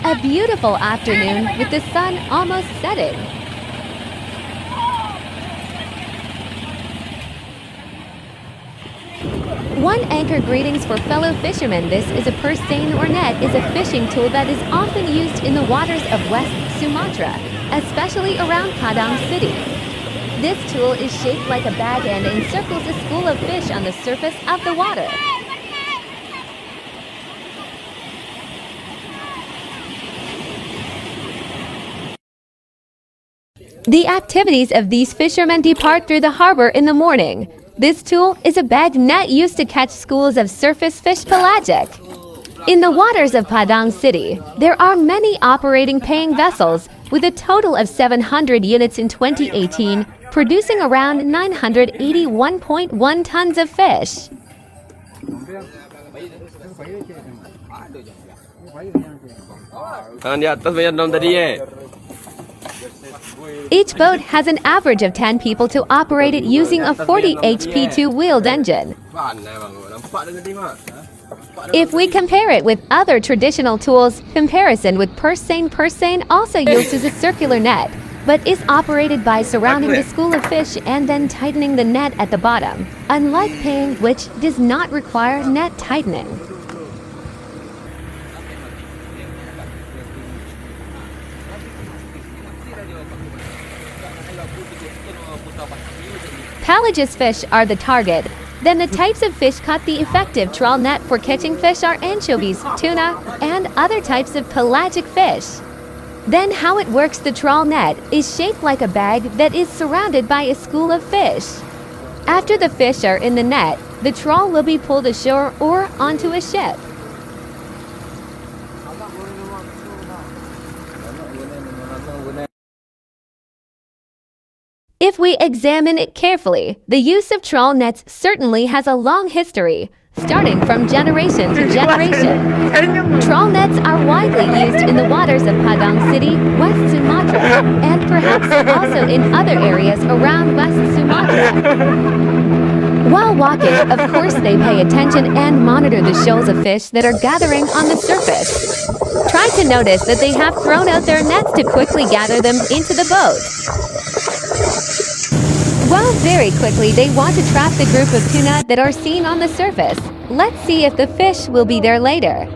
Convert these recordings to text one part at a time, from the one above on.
A beautiful afternoon with the sun almost setting. One anchor greetings for fellow fishermen. This is a purse seine or net is a fishing tool that is often used in the waters of West Sumatra, especially around Padang City. This tool is shaped like a bag and encircles a school of fish on the surface of the water. The activities of these fishermen depart through the harbor in the morning. This tool is a bag net used to catch schools of surface fish pelagic. In the waters of Padang City, there are many operating paying vessels, with a total of 700 units in 2018, producing around 981.1 tons of fish. Each boat has an average of 10 people to operate it using a 40 HP two-wheeled engine. If we compare it with other traditional tools, comparison with purse seine also uses a circular net, but is operated by surrounding the school of fish and then tightening the net at the bottom, unlike paying, which does not require net tightening. Pelagious fish are the target. Then the types of fish caught. The effective trawl net for catching fish are anchovies, tuna, and other types of pelagic fish. Then how it works: the trawl net is shaped like a bag that is surrounded by a school of fish. After the fish are in the net, the trawl will be pulled ashore or onto a ship. If we examine it carefully, the use of trawl nets certainly has a long history, starting from generation to generation. Trawl nets are widely used in the waters of Padang City, West Sumatra, and perhaps also in other areas around West Sumatra. While walking, of course, they pay attention and monitor the shoals of fish that are gathering on the surface. Try to notice that they have thrown out their nets to quickly gather them into the boat. Well, very quickly they want to trap the group of tuna that are seen on the surface. Let's see if the fish will be there later.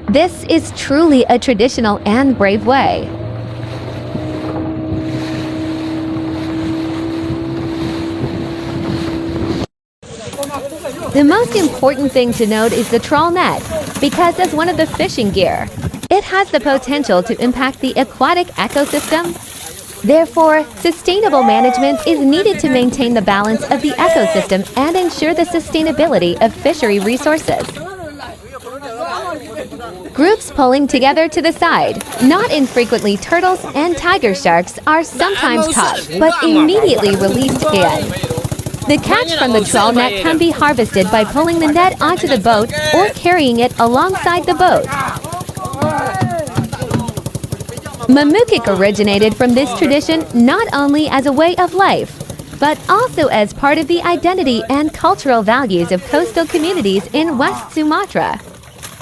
This is truly a traditional and brave way. The most important thing to note is the trawl net, because as one of the fishing gear, it has the potential to impact the aquatic ecosystem. Therefore, sustainable management is needed to maintain the balance of the ecosystem and ensure the sustainability of fishery resources. Groups pulling together to the side. Not infrequently, turtles and tiger sharks are sometimes caught, but immediately released again. The catch from the trawl net can be harvested by pulling the net onto the boat or carrying it alongside the boat. Memukik originated from this tradition not only as a way of life, but also as part of the identity and cultural values of coastal communities in West Sumatra,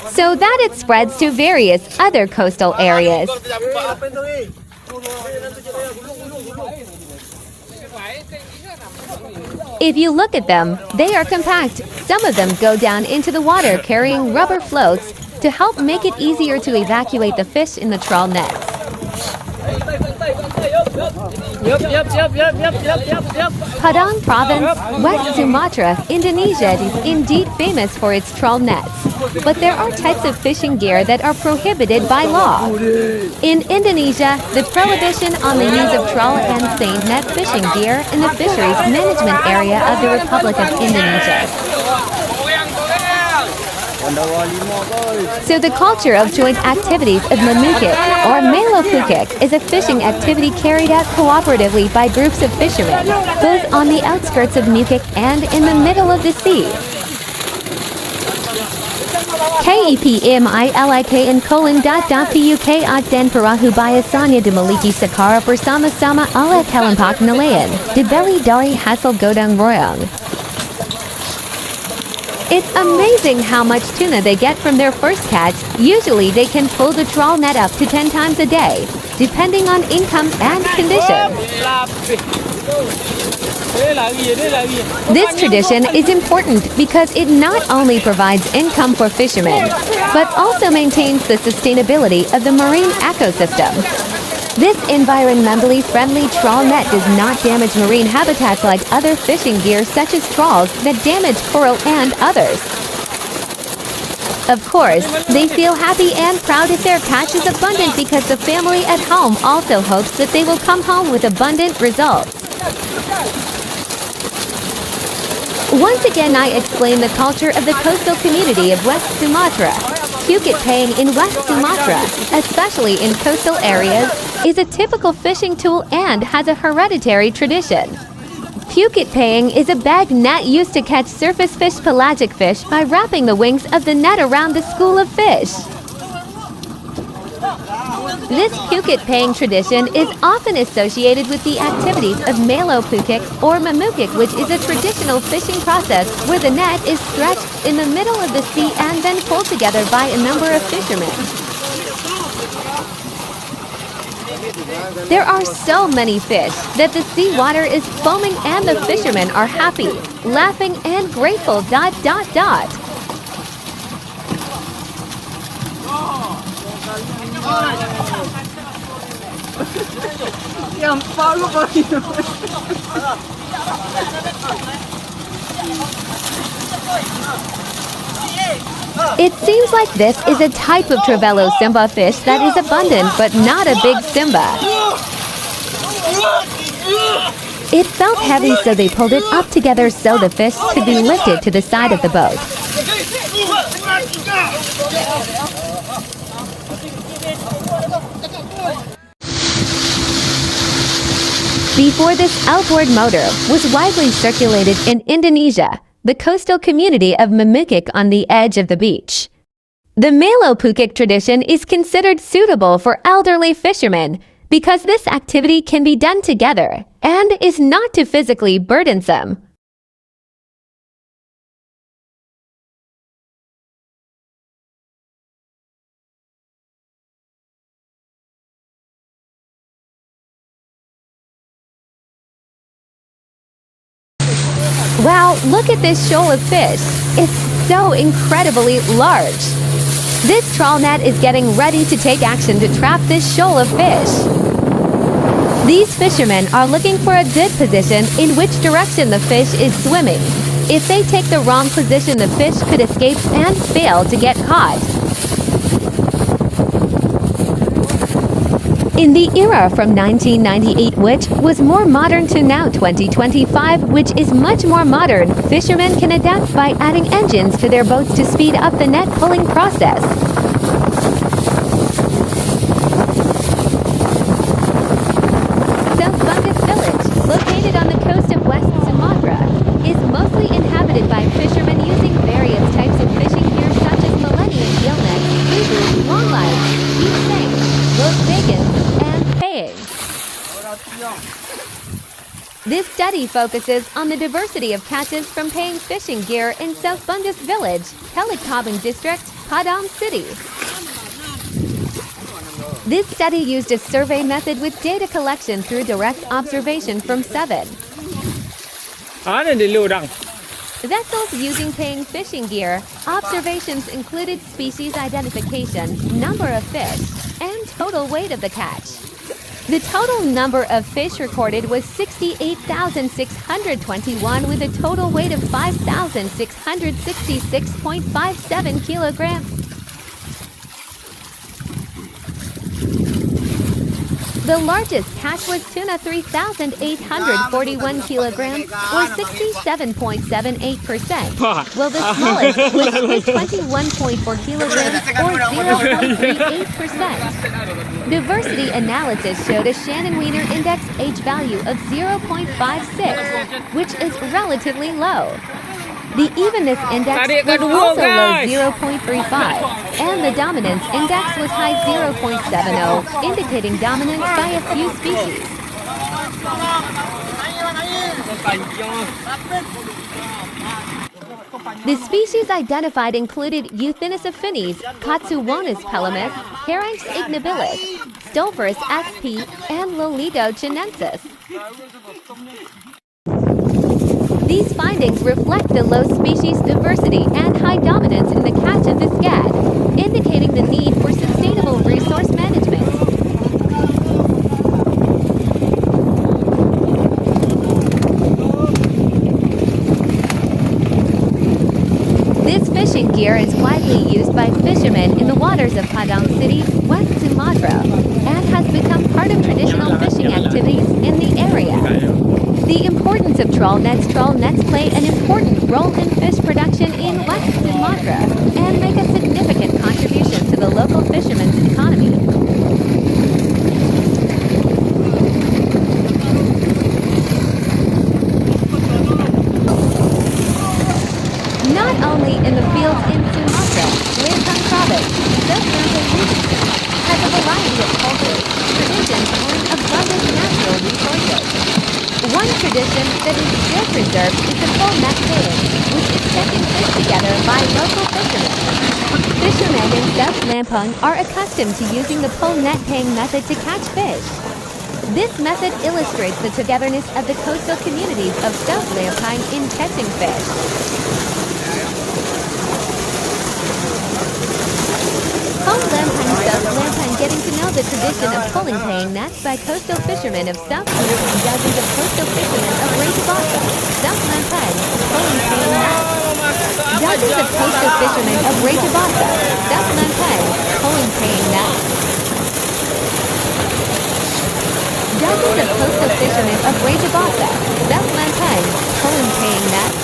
so that it spreads to various other coastal areas. If you look at them, they are compact. Some of them go down into the water carrying rubber floats to help make it easier to evacuate the fish in the trawl nets. Padang Province, West Sumatra, Indonesia is indeed famous for its trawl nets, but there are types of fishing gear that are prohibited by law. In Indonesia, the prohibition on the use of trawl and seine net fishing gear in the fisheries management area of the Republic of Indonesia. So the culture of joint activities of memukik or melopukik is a fishing activity carried out cooperatively by groups of fishermen, both on the outskirts of Mukik and in the middle of the sea. KEPMILIK and :puk at dan perahu biasanya dimiliki secara bersama-sama oleh kelompok nelayan, dibeli dari hasil gotong royong. It's amazing how much tuna they get from their first catch. Usually they can pull the trawl net up to 10 times a day, depending on income and condition. This tradition is important because it not only provides income for fishermen, but also maintains the sustainability of the marine ecosystem. This environmentally friendly trawl net does not damage marine habitats like other fishing gear such as trawls that damage coral and others. Of course, they feel happy and proud if their catch is abundant because the family at home also hopes that they will come home with abundant results. Once again, I explain the culture of the coastal community of West Sumatra. Pukat paying in West Sumatra, especially in coastal areas, is a typical fishing tool and has a hereditary tradition. Pukat paying is a bag net used to catch surface fish, pelagic fish, by wrapping the wings of the net around the school of fish. This pukat paying tradition is often associated with the activities of Pukat or Mamukik, which is a traditional fishing process where the net is stretched in the middle of the sea and then pulled together by a number of fishermen. There are so many fish that the seawater is foaming and the fishermen are happy, laughing and grateful. It seems like this is a type of Trevelo Simba fish that is abundant but not a big Simba. It felt heavy, so they pulled it up together so the fish could be lifted to the side of the boat. Before this outboard motor was widely circulated in Indonesia, the coastal community of Mamukik on the edge of the beach. The Pukat tradition is considered suitable for elderly fishermen because this activity can be done together and is not too physically burdensome. Wow, look at this shoal of fish. It's so incredibly large. This trawl net is getting ready to take action to trap this shoal of fish. These fishermen are looking for a good position in which direction the fish is swimming. If they take the wrong position, the fish could escape and fail to get caught. In the era from 1998, which was more modern, to now 2025, which is much more modern, fishermen can adapt by adding engines to their boats to speed up the net pulling process. South Bungus village, located on the coast of West Sumatra, is mostly inhabited by fishermen using various types of fishing gear such as millennium gill nets, boo-boo, longline, deep sink, rope bacon, and paying. This study focuses on the diversity of catches from paying fishing gear in South Bungus village, Helikabang district, Padang City. This study used a survey method with data collection through direct observation from 7 vessels using paying fishing gear. Observations included species identification, number of fish, and total weight of the catch. The total number of fish recorded was 68,621 with a total weight of 5,666.57 kilograms. The largest catch was tuna, 3,841 kilograms, or 67.78%, while the smallest was squid, 21.4 kilograms, or 0.38%. Diversity analysis showed a Shannon-Wiener index H value of 0.56, which is relatively low. The evenness index was also low, 0.35, and the dominance index was high, 0.70, indicating dominance by a few species. The species identified included Euthynis affinis, Patsuwanus pelamis, Herynx ignobilis, Stolphurus xp, and Lolito chinensis. These findings reflect the low species diversity and high dominance in the catch of the scad, indicating the need for sustainable resource management. This fishing gear is widely used by fishermen in the waters of Padang City, West Sumatra, and has become part of traditional fishing activities in the area. The importance of trawl nets play an important role in fish production in West Sumatra and make a significant contribution to the local fishermen's economy. Not only in the fields in Sumatra, Lampung Province, South Lampung Regency has a variety of cultures, traditions, and abundant natural resources. One tradition that is still preserved is the pole net paying, which is catching fish together by local fishermen. Fishermen in South Lampung are accustomed to using the pole net paying method to catch fish. This method illustrates the togetherness of the coastal communities of South Lampung in catching fish. Home Lampung, South Lampung, getting to know the tradition of pulling paying nets by coastal fishermen of South Lampung. Dozens of coastal fishermen of Rajabasa, South Lampung, pulling paying nets. Dozens of coastal fishermen of Rajabasa, South Lampung, pulling paying nets. Dozens of coastal fishermen of Rajabasa, South Lampung, pulling paying nets.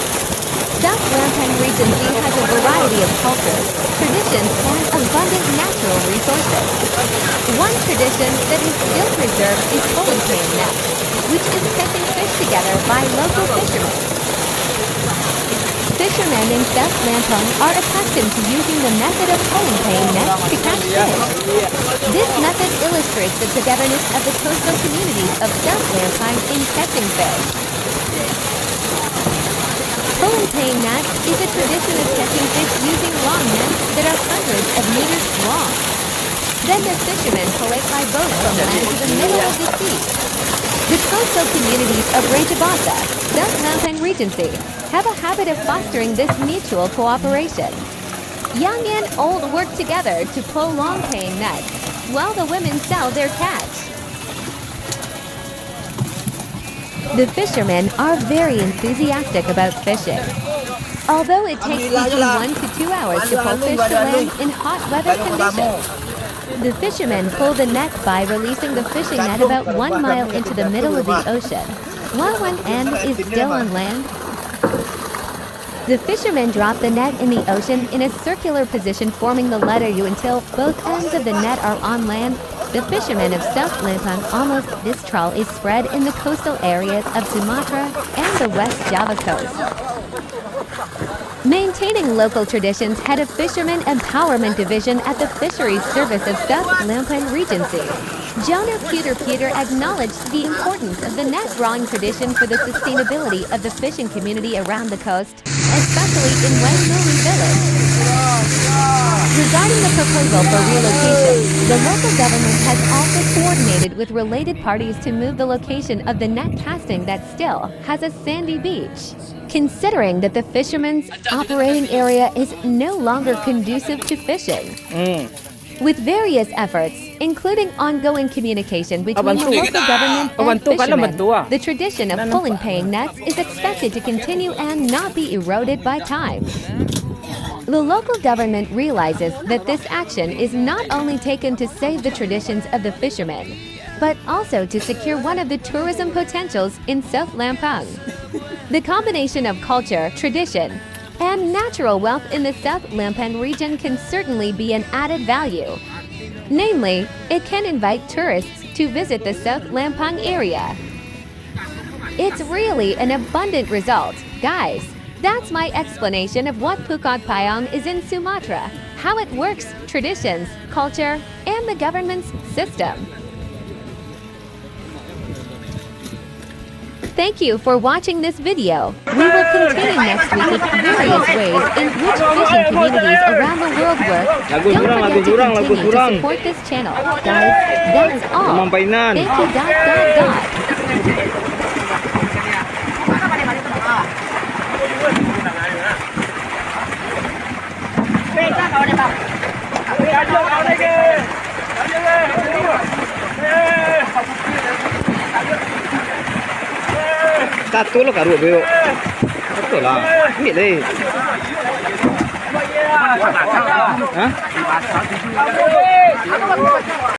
South Lampung Regency has a variety of cultures, traditions, and abundant natural resources. One tradition that is still preserved is pulling paying nets, which is catching fish together by local fishermen. Fishermen in South Lampung are accustomed to using the method of pulling paying nets to catch fish. This method illustrates the togetherness of the coastal communities of South Lampung in catching fish. Pulling paying nets is a tradition of catching fish using long nets that are hundreds of meters long. Then the fishermen pull it by boat from land to the middle of the sea. The coastal communities of Rajabasa, South Lampung Regency, have a habit of fostering this mutual cooperation. Young and old work together to pull long paying nets, while the women sell their catch. The fishermen are very enthusiastic about fishing. Although it takes between 1 to 2 hours to pull fish to land in hot weather conditions. The fishermen pull the net by releasing the fishing net about 1 mile into the middle of the ocean, while one end is still on land. The fishermen drop the net in the ocean in a circular position forming the letter U until both ends of the net are on land. The fishermen of South Lampung almost this trawl is spread in the coastal areas of Sumatra and the West Java coast. Maintaining local traditions, head of Fishermen Empowerment Division at the Fisheries Service of South Lampung Regency, Jonah Peter acknowledged the importance of the net drawing tradition for the sustainability of the fishing community around the coast, especially in West Lily Village. Regarding the proposal for relocation, the local government has also coordinated with related parties to move the location of the net casting that still has a sandy beach. Considering that the fishermen's operating area is no longer conducive to fishing. With various efforts, including ongoing communication between the local government and fishermen, the tradition of pulling paying nets is expected to continue and not be eroded by time. The local government realizes that this action is not only taken to save the traditions of the fishermen, but also to secure one of the tourism potentials in South Lampung. The combination of culture, tradition, and natural wealth in the South Lampung region can certainly be an added value. Namely, it can invite tourists to visit the South Lampung area. It's really an abundant result, guys. That's my explanation of what Pukat Payong is in Sumatra, how it works, traditions, culture, and the government's system. Thank you for watching this video. We will continue next week with various ways in which fishing communities around the world work. Don't forget to continue to support this channel. Guys, that's all. Thank you, God. Satu lo karu beo. Betul lah. Ambil deh. Hah?